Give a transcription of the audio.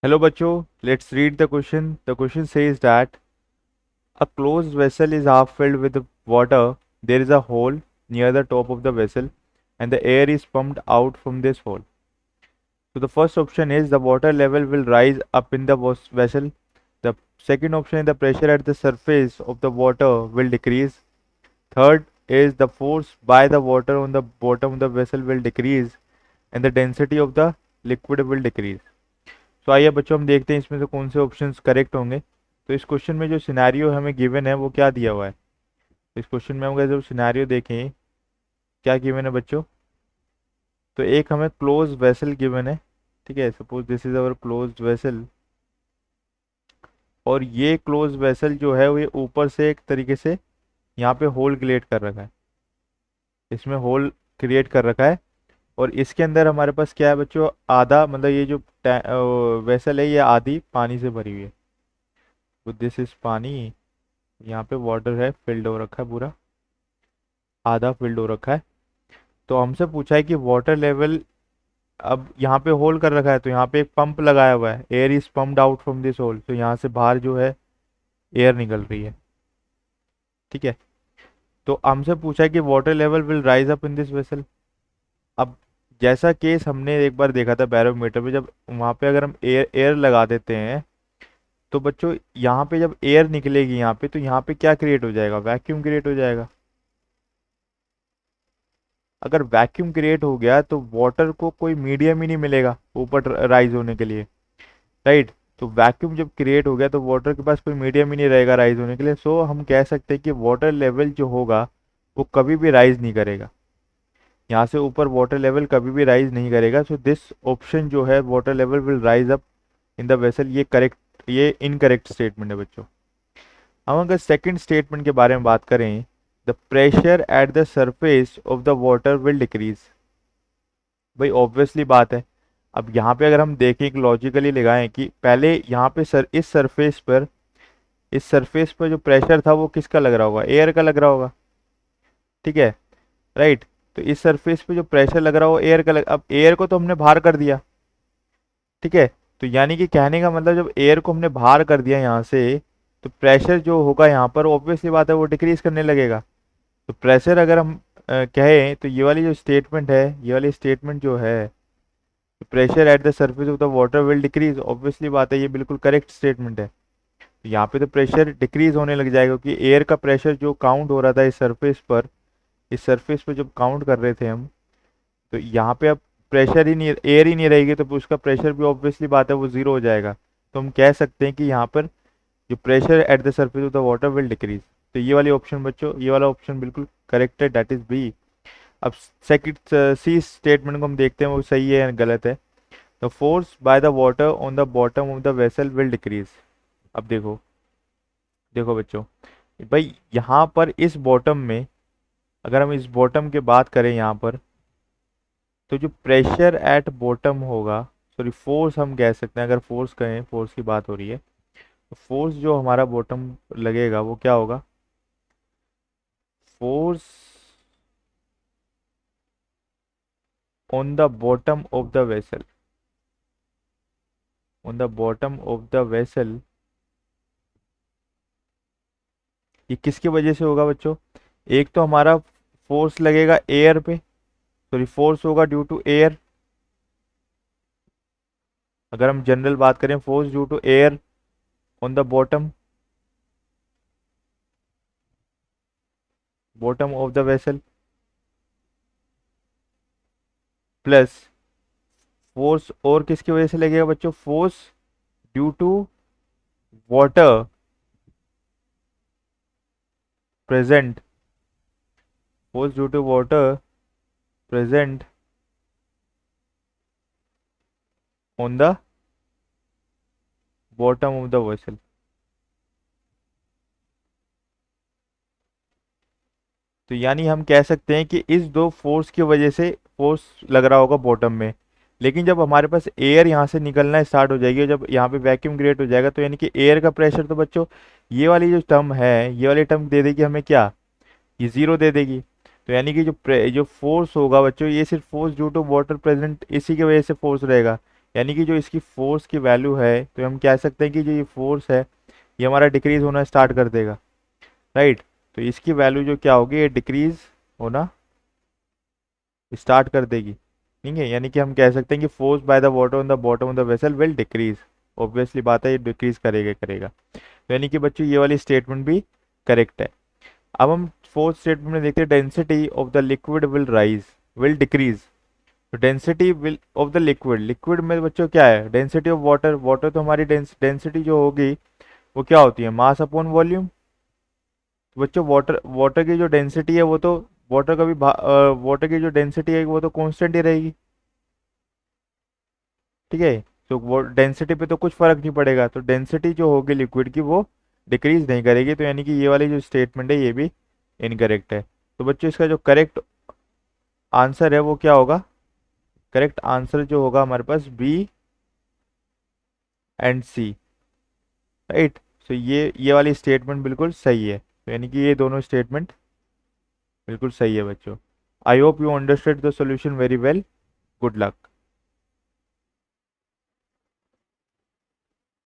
Hello बच्चों, let's read the question. The question says that a closed vessel is half filled with water. There is a hole near the top of the vessel and the air is pumped out from this hole. So the first option is the water level will rise up in the vessel. The second option is the pressure at the surface of the water will decrease. Third is the force by the water on the bottom of the vessel will decrease and the density of the liquid will decrease. तो आइए बच्चों हम देखते हैं इसमें से कौन से ऑप्शंस करेक्ट होंगे। तो इस क्वेश्चन में जो सिनेरियो हमें गिवन है वो क्या दिया हुआ है। तो इस क्वेश्चन में हम अगर जब सिनेरियो देखें क्या गिवन है बच्चों, तो एक हमें क्लोज वेसल गिवन है। ठीक है, suppose this is our closed vessel और ये क्लोज वेसल जो है वो ये ऊपर से एक तरीके से यहाँ पे होल क्रिएट कर रखा है, इसमें होल क्रिएट कर रखा है और इसके अंदर हमारे पास क्या है बच्चों, आधा मतलब ये जो वेसल है ये आधी पानी से भरी हुई है। तो दिस इज पानी, यहाँ पे वाटर है, फिल्ड हो रखा है, पूरा आधा फिल्ड हो रखा है। तो हमसे पूछा है कि वाटर लेवल, अब यहाँ पे होल कर रखा है तो यहाँ पे एक पंप लगाया हुआ है, air is pumped out from this hole, तो यहाँ से बाहर जो है एयर निकल रही है। ठीक है, तो हमसे पूछा है कि water level will rise up in this vessel. अब जैसा केस हमने एक बार देखा था बैरोमीटर पे, जब वहाँ पे अगर हम एयर एयर लगा देते हैं तो बच्चों यहाँ पे जब एयर निकलेगी यहाँ पे, तो यहाँ पे क्या क्रिएट हो जाएगा, वैक्यूम क्रिएट हो जाएगा। अगर वैक्यूम क्रिएट हो गया तो वाटर को कोई मीडियम ही नहीं मिलेगा ऊपर राइज होने के लिए, राइट। तो वैक्यूम जब क्रिएट हो गया तो वाटर के पास कोई मीडियम ही नहीं रहेगा राइज होने के लिए। सो हम कह सकते हैं कि वाटर लेवल जो होगा वो कभी भी राइज नहीं करेगा, यहाँ से ऊपर वाटर लेवल कभी भी राइज नहीं करेगा। सो दिस ऑप्शन जो है water level will rise up in the vessel, ये करेक्ट, ये इनकरेक्ट स्टेटमेंट है बच्चों। हम अगर सेकंड स्टेटमेंट के बारे में बात करें, the pressure at the surface of the water will decrease. भाई ऑब्वियसली बात है, अब यहाँ पे अगर हम देखें एक लॉजिकली लगाएं कि पहले यहाँ पे इस सरफेस पर जो प्रेशर था वो किसका लग रहा होगा, एयर का लग रहा होगा। ठीक है, राइट। तो इस सरफेस पे जो प्रेशर लग रहा हो एयर का अब एयर को तो हमने बाहर कर दिया। ठीक है, तो यानी कि कहने का मतलब जब एयर को हमने बाहर कर दिया यहाँ से, तो प्रेशर जो होगा यहाँ पर ऑब्वियसली बात है वो डिक्रीज करने लगेगा। तो प्रेशर अगर हम कहें तो ये वाली जो स्टेटमेंट है, ये वाली स्टेटमेंट जो है, pressure at the surface of the water will decrease, obviously बात है ये बिल्कुल करेक्ट स्टेटमेंट है। तो यहाँ पे तो प्रेशर डिक्रीज होने लग जाएगा क्योंकि एयर का प्रेशर जो काउंट हो रहा था इस सरफेस पर जब काउंट कर रहे थे हम, तो यहाँ पे अब प्रेशर ही नहीं, एयर ही नहीं रहेगी तो उसका प्रेशर भी ऑब्वियसली बात है वो जीरो हो जाएगा। तो हम कह सकते हैं कि यहाँ पर जो pressure at the surface of the water will decrease. तो ये वाली ऑप्शन बच्चों, ये वाला ऑप्शन बिल्कुल करेक्ट है, दैट इज बी। अब सेकंड सी स्टेटमेंट को हम देखते हैं वो सही है या गलत है। The force by the water on the bottom of the vessel will decrease. अब देखो, देखो बच्चों, भाई यहाँ पर इस बॉटम में, अगर हम इस बॉटम की बात करें यहाँ पर, तो जो प्रेशर एट बॉटम होगा, सॉरी फोर्स हम कह सकते हैं, अगर फोर्स कहें, फोर्स की बात हो रही है, तो फोर्स जो हमारा बॉटम लगेगा वो क्या होगा, force on the bottom of the vessel, on the bottom of the vessel, ये किसकी वजह से होगा बच्चों, एक तो हमारा फोर्स लगेगा एयर पे, सॉरी फोर्स होगा ड्यू टू एयर। अगर हम जनरल बात करें, force due to air on the bottom, bottom of the vessel, plus force और किसकी वजह से लगेगा बच्चों, force due to water present, force due to water present on the bottom of the vessel. तो यानी हम कह सकते हैं कि इस दो फोर्स की वजह से फोर्स लग रहा होगा बॉटम में, लेकिन जब हमारे पास एयर यहाँ से निकलना स्टार्ट हो जाएगी, जब यहाँ पे वैक्यूम क्रिएट हो जाएगा, तो यानी कि एयर का प्रेशर तो बच्चों ये वाली जो टर्म है, ये वाली टर्म दे देगी हमें क्या, ये जीरो दे देगी। तो यानी कि जो फोर्स होगा बच्चों, ये सिर्फ force due to water present इसी की वजह से फोर्स रहेगा, यानी कि जो इसकी फोर्स की वैल्यू है, तो हम कह सकते हैं कि जो ये फोर्स है ये हमारा डिक्रीज होना स्टार्ट कर देगा, राइट। तो इसकी वैल्यू जो क्या होगी, ये डिक्रीज होना स्टार्ट कर देगी, ठीक है। यानी कि हम कह सकते हैं कि force by the water on the bottom of the vessel will decrease. Obviously बात है, ये डिक्रीज करेगा करेगा। तो यानी कि बच्चों ये वाली स्टेटमेंट भी करेक्ट है। अब हम फोर्थ स्टेटमेंट में देखते हैं, density of the liquid will rise, will decrease. तो density will of the liquid, liquid में बच्चों क्या है, डेंसिटी ऑफ वाटर, वाटर तो हमारी डेंसिटी जो होगी वो क्या होती है, मास अपॉन वॉल्यूम। तो बच्चों वाटर वाटर की जो डेंसिटी है वो तो, वाटर का भी वाटर की जो डेंसिटी है वो तो कांस्टेंट ही रहेगी, ठीक है। तो वो डेंसिटी पे तो कुछ फर्क नहीं पड़ेगा, तो डेंसिटी जो होगी लिक्विड की वो डिक्रीज नहीं करेगी। तो यानी कि ये वाली जो स्टेटमेंट है ये भी इनकरेक्ट है। तो बच्चों इसका जो करेक्ट आंसर है वो क्या होगा, करेक्ट आंसर जो होगा हमारे पास बी एंड सी, राइट। तो ये वाली स्टेटमेंट बिल्कुल सही है। तो यानी कि ये दोनों स्टेटमेंट बिल्कुल सही है बच्चों। I hope you understood the solution very well. Good luck.